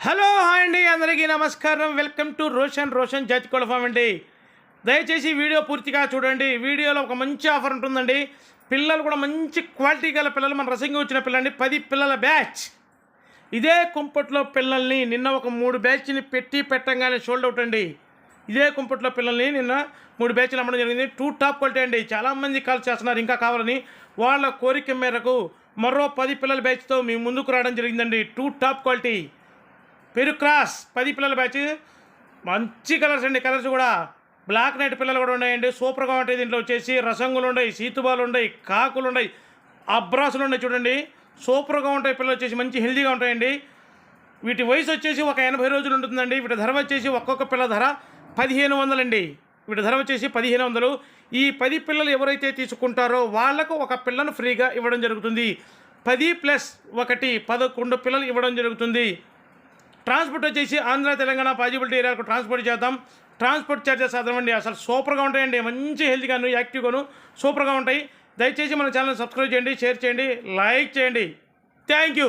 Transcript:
Hello hi అండి, అందరికీ నమస్కారం. వెల్కమ్ టు రోషన్ జాతి కోళ్ళ ఫామ్ అండి. దయచేసి వీడియో పూర్తిగా చూడండి. వీడియోలో ఒక మంచి ఆఫర్ ఉంటుందండి. పిల్లలు కూడా మంచి క్వాలిటీ గల పిల్లలు, మన రసంగా వచ్చిన పిల్లండి, 10 పిల్లల బ్యాచ్. ఇదే కుంపట్లో పిల్లల్ని నిన్న ఒక 3 బ్యాచ్ని పెట్టంగానే సోల్డ్ అవుట్ అండి. ఇదే కుంపట్లో పిల్లల్ని నిన్న 3 బ్యాచ్లు అమ్మడం జరిగింది. 2 టాప్ క్వాలిటీ అండి. చాలామంది కాల్ చేస్తున్నారు ఇంకా కావాలని. వాళ్ళ కోరిక మేరకు మరో 10 పిల్లల బ్యాచ్తో మీ ముందుకు రావడం జరిగిందండి. 2 టాప్ క్వాలిటీ పెరు క్రాస్ 10 పిల్లల బ్యాచ్. మంచి కలర్స్ అండి. కలర్స్ కూడా బ్లాక్ నైట్ పిల్లలు కూడా ఉన్నాయండి. సూపర్గా ఉంటాయి. దీంట్లో వచ్చేసి రసంగులు ఉన్నాయి, సీతుబాలు ఉన్నాయి, కాకులు ఉన్నాయి, అబ్రాసులు ఉన్నాయి. చూడండి సూపర్గా ఉంటాయి పిల్లలు వచ్చేసి, మంచి హెల్తీగా ఉంటాయండి. వీటి వయసు వచ్చేసి ఒక 80 రోజులు ఉంటుందండి. వీటి ధర వచ్చేసి ఒక్కొక్క పిల్ల ధర 1500 అండి. వీటి ధర వచ్చేసి 1500. ఈ 10 పిల్లలు ఎవరైతే తీసుకుంటారో వాళ్లకు ఒక పిల్లను ఫ్రీగా ఇవ్వడం జరుగుతుంది. 10 + 1 11 పిల్లలు ఇవ్వడం జరుగుతుంది. ట్రాన్స్పోర్ట్ వచ్చేసి ఆంధ్ర తెలంగాణ పాజిబిలిటీ ఏరియాకు ట్రాన్స్పోర్ట్ చేద్దాం. ట్రాన్స్పోర్ట్ ఛార్జెస్ అదనండి. అసలు సూపర్గా ఉంటాయండి. మంచి హెల్తీగాను యాక్టివ్గాను సూపర్గా ఉంటాయి. దయచేసి మన ఛానల్ సబ్స్క్రైబ్ చేయండి, షేర్ చేయండి, లైక్ చేయండి. Thank you.